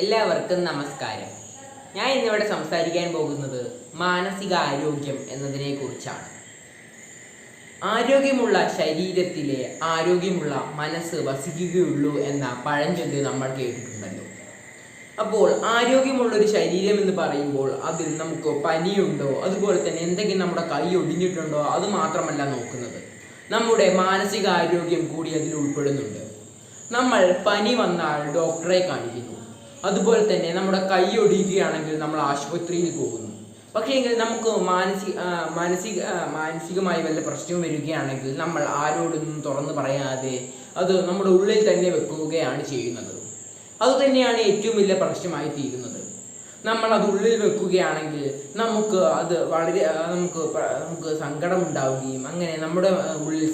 എല്ലാവർക്കും നമസ്കാരം. ഞാൻ ഇന്നിവിടെ സംസാരിക്കാൻ പോകുന്നത് മാനസികാരോഗ്യം എന്നതിനെ കുറിച്ചാണ്. ആരോഗ്യമുള്ള ശരീരത്തിലെ ആരോഗ്യമുള്ള മനസ്സ് വസിക്കുകയുള്ളൂ എന്ന പഴഞ്ചൊല്ല് നമ്മൾ കേട്ടിട്ടുണ്ടല്ലോ. അപ്പോൾ ആരോഗ്യമുള്ളൊരു ശരീരം എന്ന് പറയുമ്പോൾ അതിൽ നമുക്ക് പനിയുണ്ടോ, അതുപോലെ തന്നെ എന്തെങ്കിലും നമ്മുടെ കൈ ഒടിഞ്ഞിട്ടുണ്ടോ, അത് മാത്രമല്ല നോക്കുന്നത്, നമ്മുടെ മാനസികാരോഗ്യം കൂടി അതിൽ ഉൾപ്പെടുന്നുണ്ട്. നമ്മൾ പനി വന്നാൽ ഡോക്ടറെ കാണിക്കുന്നു, അതുപോലെ തന്നെ നമ്മുടെ കൈ ഒടിയുകയാണെങ്കിൽ നമ്മൾ ആശുപത്രിയിൽ പോകുന്നു. പക്ഷേ എങ്കിൽ നമുക്ക് മാനസികമായി വല്ല പ്രശ്നവും വരികയാണെങ്കിൽ നമ്മൾ ആരോടൊന്നും തുറന്നു പറയാതെ അത് നമ്മുടെ ഉള്ളിൽ തന്നെ വെക്കുകയാണ് ചെയ്യുന്നത്. അതുതന്നെയാണ് ഏറ്റവും വലിയ പ്രശ്നമായി തീരുന്നത്. നമ്മൾ അത് ഉള്ളിൽ വെക്കുകയാണെങ്കിൽ നമുക്ക് അത് വളരെ നമുക്ക് സങ്കടം ഉണ്ടാവുകയും അങ്ങനെ നമ്മുടെ ഉള്ളിൽ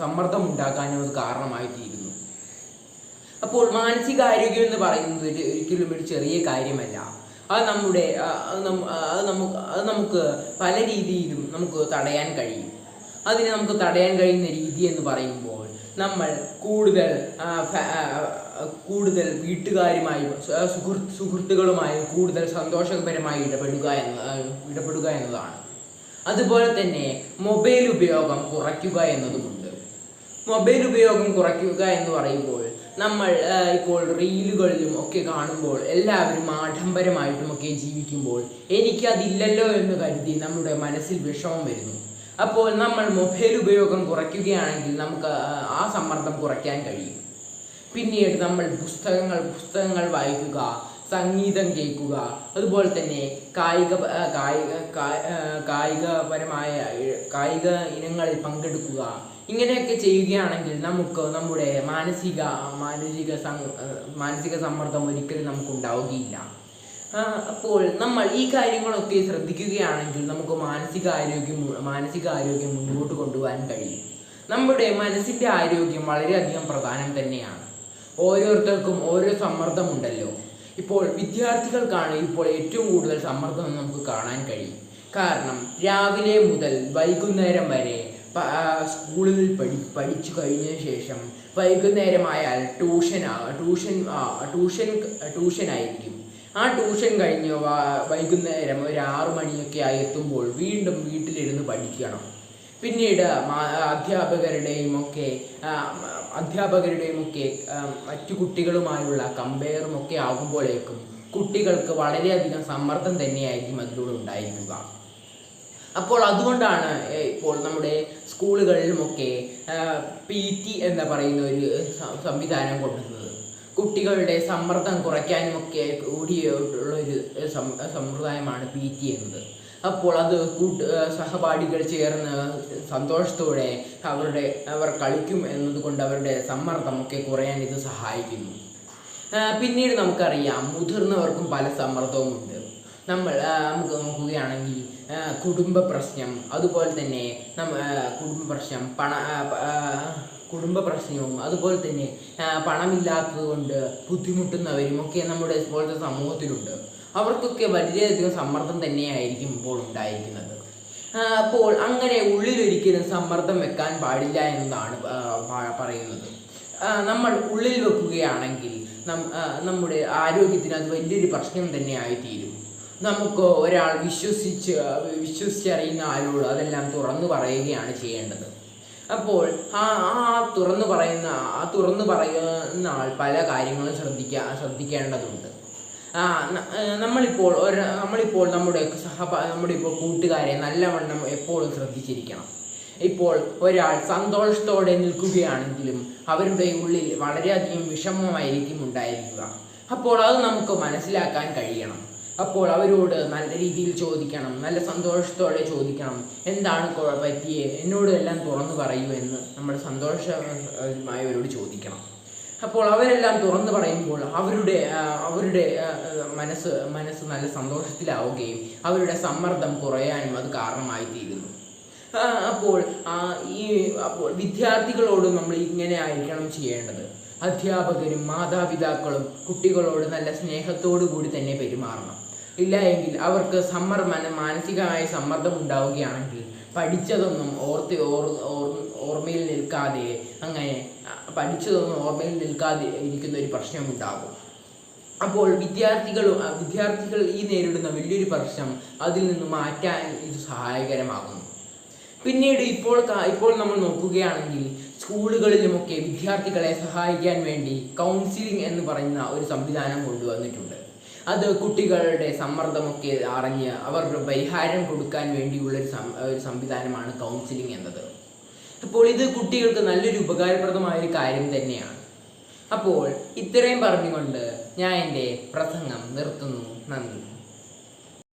സമ്മർദ്ദം ഉണ്ടാക്കാനും അത് കാരണമായി തീരുന്നു. അപ്പോൾ മാനസികാരോഗ്യം എന്ന് പറയുന്നത് ഒരിക്കലും ഒരു ചെറിയ കാര്യമല്ല. അത് നമുക്ക് പല രീതിയിലും നമുക്ക് തടയാൻ കഴിയും. അതിനെ നമുക്ക് തടയാൻ കഴിയുന്ന രീതി എന്ന് പറയുമ്പോൾ നമ്മൾ കൂടുതൽ വീട്ടുകാരുമായും സുഹൃത്തുക്കളുമായും കൂടുതൽ സന്തോഷകരമായി ഇടപെടുക എന്നതാണ്. അതുപോലെ തന്നെ മൊബൈൽ ഉപയോഗം കുറയ്ക്കുക എന്നതുമുണ്ട്. മൊബൈൽ ഉപയോഗം കുറയ്ക്കുക എന്ന് പറയുമ്പോൾ നമ്മൾ ഇപ്പോൾ റീലുകളിലും ഒക്കെ കാണുമ്പോൾ എല്ലാവരും ആഡംബരമായിട്ടുമൊക്കെ ജീവിക്കുമ്പോൾ എനിക്കതില്ലല്ലോ എന്ന് കരുതി നമ്മുടെ മനസ്സിൽ വിഷമം വരുന്നു. അപ്പോൾ നമ്മൾ മൊബൈൽ ഉപയോഗം കുറയ്ക്കുകയാണെങ്കിൽ നമുക്ക് ആ സമ്മർദ്ദം കുറയ്ക്കാൻ കഴിയും. പിന്നീട് നമ്മൾ പുസ്തകങ്ങൾ വായിക്കുക, സംഗീതം കേൾക്കുക, അതുപോലെ തന്നെ കായിക ഇനങ്ങളിൽ പങ്കെടുക്കുക. ഇങ്ങനെയൊക്കെ ചെയ്യുകയാണെങ്കിൽ നമുക്ക് നമ്മുടെ മാനസിക സമ്മർദ്ദം ഒരിക്കലും നമുക്ക് ഉണ്ടാവുകയില്ല. അപ്പോൾ നമ്മൾ ഈ കാര്യങ്ങളൊക്കെ ശ്രദ്ധിക്കുകയാണെങ്കിൽ നമുക്ക് മാനസികാരോഗ്യം മുന്നോട്ട് കൊണ്ടുപോകാൻ കഴിയും. നമ്മുടെ മനസ്സിൻ്റെ ആരോഗ്യം വളരെയധികം പ്രധാനം തന്നെയാണ്. ഓരോരുത്തർക്കും ഓരോ സമ്മർദ്ദമുണ്ടല്ലോ. ഇപ്പോൾ വിദ്യാർത്ഥികൾക്കാണ് ഇപ്പോൾ ഏറ്റവും കൂടുതൽ സമ്മർദ്ദം നമുക്ക് കാണാൻ കഴിയും. കാരണം രാവിലെ മുതൽ വൈകുന്നേരം വരെ സ്കൂളിൽ പഠിച്ചു കഴിഞ്ഞ ശേഷം വൈകുന്നേരമായാൽ ട്യൂഷനായിരിക്കും. ആ ട്യൂഷൻ കഴിഞ്ഞ് വൈകുന്നേരം ഒരു 6 മണിയൊക്കെ ആയി എത്തുമ്പോൾ വീണ്ടും വീട്ടിലിരുന്ന് പഠിക്കണം. പിന്നീട് അധ്യാപകരുടെയും ഒക്കെ മറ്റു കുട്ടികളുമായുള്ള കമ്പയറും ഒക്കെ ആകുമ്പോഴേക്കും കുട്ടികൾക്ക് വളരെയധികം സമ്മർദ്ദം തന്നെയായിരിക്കും അതിലൂടെ ഉണ്ടായിരിക്കുക. അപ്പോൾ അതുകൊണ്ടാണ് ഇപ്പോൾ നമ്മുടെ സ്കൂളുകളിലുമൊക്കെ PT എന്ന് പറയുന്ന ഒരു സംവിധാനം കൊണ്ടുവന്നത്. കുട്ടികളുടെ സമ്മർദ്ദം കുറയ്ക്കാനുമൊക്കെ കൂടിയുള്ളൊരു സമ്പ്രദായമാണ് PT എന്നത്. അപ്പോൾ അത് സഹപാഠികൾ ചേർന്ന് സന്തോഷത്തോടെ അവർ കളിക്കും എന്നതുകൊണ്ട് അവരുടെ സമ്മർദ്ദമൊക്കെ കുറയാൻ ഇത് സഹായിക്കുന്നു. പിന്നീട് നമുക്കറിയാം, മുതിർന്നവർക്കും പല സമ്മർദ്ദവുമുണ്ട്. നമുക്ക് നോക്കുകയാണെങ്കിൽ കുടുംബ പ്രശ്നം, അതുപോലെ തന്നെ കുടുംബ പ്രശ്നവും അതുപോലെ തന്നെ പണമില്ലാത്തത് കൊണ്ട് ബുദ്ധിമുട്ടുന്നവരും ഒക്കെ നമ്മുടെ ഇപ്പോഴത്തെ സമൂഹത്തിലുണ്ട്. അവർക്കൊക്കെ വളരെയധികം സമ്മർദ്ദം തന്നെയായിരിക്കും ഇപ്പോൾ ഉണ്ടായിരിക്കുന്നത്. അപ്പോൾ അങ്ങനെ ഉള്ളിലൊരിക്കലും സമ്മർദ്ദം വെക്കാൻ പാടില്ല എന്നതാണ് പറയുന്നത്. നമ്മൾ ഉള്ളിൽ വെക്കുകയാണെങ്കിൽ നമ്മുടെ ആരോഗ്യത്തിന് അത് വലിയൊരു പ്രശ്നം തന്നെയായിത്തീരും. നമുക്ക് ഒരാൾ വിശ്വസിച്ചറിയുന്ന ആളോട് അതെല്ലാം തുറന്നു പറയുകയാണ് ചെയ്യേണ്ടത്. അപ്പോൾ തുറന്നു പറയുന്ന ആൾ പല കാര്യങ്ങളും ശ്രദ്ധിക്കേണ്ടതുണ്ട്. നമ്മളിപ്പോൾ നമ്മുടെ കൂട്ടുകാരെ നല്ലവണ്ണം എപ്പോഴും ശ്രദ്ധിച്ചിരിക്കണം. ഇപ്പോൾ ഒരാൾ സന്തോഷത്തോടെ നിൽക്കുകയാണെങ്കിലും അവരുടെ ഉള്ളിൽ വളരെയധികം വിഷമമായിരിക്കും ഉണ്ടായിരിക്കുക. അപ്പോൾ അത് നമുക്ക് മനസ്സിലാക്കാൻ കഴിയണം. അപ്പോൾ അവരോട് നല്ല രീതിയിൽ ചോദിക്കണം, നല്ല സന്തോഷത്തോടെ ചോദിക്കണം, എന്താണ് പറ്റിയേ, എന്നോട് എല്ലാം തുറന്നു പറയൂ എന്ന് നമ്മൾ സന്തോഷമായവരോട് ചോദിക്കണം. അപ്പോൾ അവരെല്ലാം തുറന്നു പറയുമ്പോൾ അവരുടെ മനസ്സ് നല്ല സന്തോഷത്തിലാവുകയും അവരുടെ സമ്മർദ്ദം കുറയാനും അത് കാരണമായി തീരുന്നു. അപ്പോൾ വിദ്യാർത്ഥികളോട് നമ്മൾ ഇങ്ങനെ ആയിരിക്കണം ചെയ്യേണ്ടത്. അധ്യാപകരും മാതാപിതാക്കളും കുട്ടികളോട് നല്ല സ്നേഹത്തോടു കൂടി തന്നെ പെരുമാറണം. ഇല്ല എങ്കിൽ അവർക്ക് മാനസികമായ സമ്മർദ്ദം ഉണ്ടാവുകയാണെങ്കിൽ പഠിച്ചതൊന്നും ഓർമ്മയിൽ നിൽക്കാതെ ഇരിക്കുന്ന ഒരു പ്രശ്നമുണ്ടാകും. അപ്പോൾ വിദ്യാർത്ഥികൾ ഈ നേരിടുന്ന വലിയൊരു പ്രശ്നം അതിൽ നിന്ന് മാറ്റാൻ ഇത് സഹായകരമാകുന്നു. പിന്നീട് ഇപ്പോൾ നമ്മൾ നോക്കുകയാണെങ്കിൽ സ്കൂളുകളിലുമൊക്കെ വിദ്യാർത്ഥികളെ സഹായിക്കാൻ വേണ്ടി കൗൺസിലിംഗ് എന്ന് പറയുന്ന ഒരു സംവിധാനം കൊണ്ടുവന്നിട്ടുണ്ട്. അത് കുട്ടികളുടെ സമ്മർദ്ദമൊക്കെ അറിഞ്ഞ് അവർക്ക് പരിഹാരം കൊടുക്കാൻ വേണ്ടിയുള്ള ഒരു സംവിധാനമാണ് കൗൺസിലിംഗ് എന്നത്. അപ്പോൾ ഇത് കുട്ടികൾക്ക് നല്ലൊരു ഉപകാരപ്രദമായ ഒരു കാര്യം തന്നെയാണ്. അപ്പോൾ ഇത്രയും പറഞ്ഞുകൊണ്ട് ഞാൻ എൻ്റെ പ്രസംഗം നിർത്തുന്നു. നന്ദി.